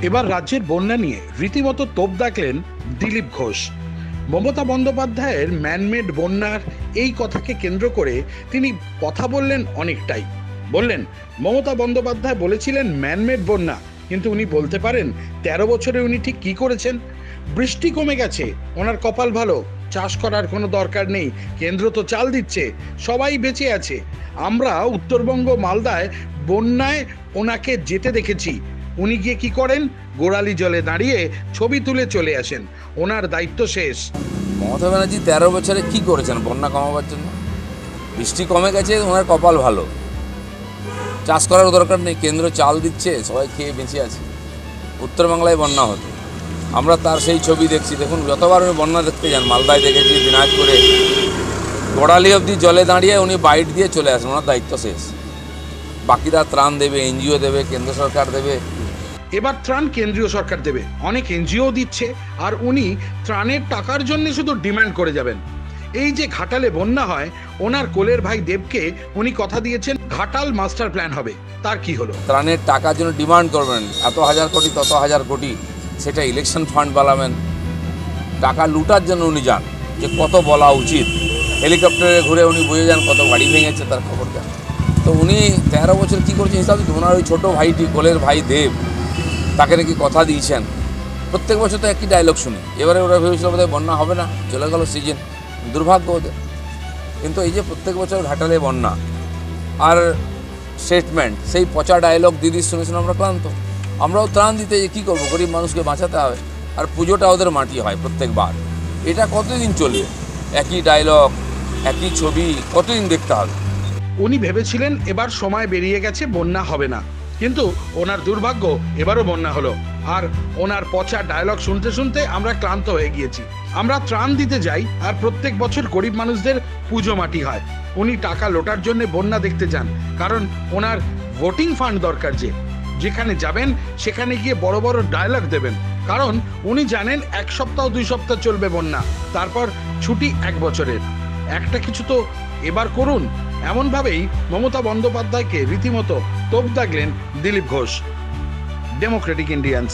এবার রাজ্যের বন্যা নিয়ে রীতিমতো তোপ দাগলেন দিলীপ ঘোষ। মমতা বন্দ্যোপাধ্যায়ের ম্যানমেড বন্যার এই কথাকে কেন্দ্র করে তিনি কথা বললেন অনেকটাই। বললেন, মমতা বন্দ্যোপাধ্যায় বলেছিলেন ম্যানমেড বন্যা, কিন্তু উনি বলতে পারেন ১৩ বছরে উনি ঠিক কি করেছেন। বৃষ্টি কমে গেছে, ওনার কপাল ভালো, চাষ করার কোনো দরকার নেই, কেন্দ্র তো চাল দিচ্ছে, সবাই বেঁচে আছে। আমরা উত্তরবঙ্গ মালদায় বন্যায় ওনাকে যেতে দেখেছি। উনি গিয়ে কি করেন? গোড়ালি জলে দাঁড়িয়ে ছবি তুলে চলে আসেন, ওনার দায়িত্ব শেষ। মমতা ব্যানার্জি ১৩ বছরে কি করেছেন বন্যা কমাবার জন্য? বৃষ্টি কমে গেছে, ওনার কপাল ভালো, চাষ করার দরকার নেই, কেন্দ্র চাল দিচ্ছে, সবাই খেয়ে বেঁচে আছে। উত্তরবাংলায় বন্যা হতো, আমরা তার সেই ছবি দেখছি। দেখুন, যতবার উনি বন্যা দেখতে যান, মালদায় দেখেছি, দিনাজপুরে, গোড়ালি অবধি জলে দাঁড়িয়ে উনি বাইট দিয়ে চলে আসেন, ওনার দায়িত্ব শেষ। বাকিরা ত্রাণ দেবে, এনজিও দেবে, কেন্দ্র সরকার দেবে। এবার ত্রাণ কেন্দ্রীয় সরকার দেবে, অনেক এনজিও দিচ্ছে, আর উনি ত্রাণের টাকার জন্য শুধু ডিমান্ড করে যাবেন। এই যে ঘাটালে বন্যা হয়, ওনার কোলের ভাই দেবকে উনি কথা দিয়েছেন ঘাটাল মাস্টার প্ল্যান হবে, তার কি হলো? ত্রাণের টাকার জন্য ডিমান্ড করবেন, এত হাজার কোটি তত হাজার কোটি, সেটা ইলেকশন ফান্ড বানাবেন। টাকা লুটার জন্য উনি যান, যে কত বলা উচিত। হেলিকপ্টারে ঘুরে উনি বুঝে যান কত বাড়ি ভেঙেছে, তার খবর দেন। তো উনি ১৩ বছর কী করছেন হিসাবে, ওনার ওই ছোটো ভাইটি, কোলের ভাই দেব, তাকে নাকি কথা দিয়েছেন। প্রত্যেক বছর তো একই ডায়লগ শুনি। এবারে ওরা ভেবেছিল বোধহয় বন্যা হবে না, চলে গেল সিজন, দুর্ভাগ্য ওদের। কিন্তু এই যে প্রত্যেক বছর ঘাটালে বন্যা আর স্টেটমেন্ট, সেই পচা ডায়লগ দিদি শুনে শুনে আমরা ক্লান্ত। আমরাও ত্রাণ দিতে যে কী করবো, গরিব মানুষকে বাঁচাতে হবে, আর পুজোটা ওদের মাটি হয় প্রত্যেকবার। এটা কতদিন চলবে? একই ডায়লগ, একই ছবি, কতদিন দেখতে হবে? উনি ভেবেছিলেন এবার সময় বেরিয়ে গেছে, বন্যা হবে না, কিন্তু ওনার দুর্ভাগ্য, এবারও বন্যা হলো। আর ওনার পচা ডায়লগ শুনতে শুনতে আমরা ক্লান্ত হয়ে গিয়েছি। আমরা ত্রাণ দিতে যাই, আর প্রত্যেক বছর গরিব মানুষদের পুজো মাটি হয়। উনি টাকা লোটার জন্য বন্যা দেখতে যান, কারণ ওনার ভোটিং ফান্ড দরকার। যেখানে যাবেন সেখানে গিয়ে বড় বড় ডায়লগ দেবেন, কারণ উনি জানেন ১ সপ্তাহ ২ সপ্তাহ চলবে বন্যা, তারপর ছুটি ১ বছরের। একটা কিছু তো এবার করুন। এমনভাবেই মমতা বন্দ্যোপাধ্যায়কে রীতিমতো তোপ দাগলেন দিলীপ ঘোষ। Democratic Indians.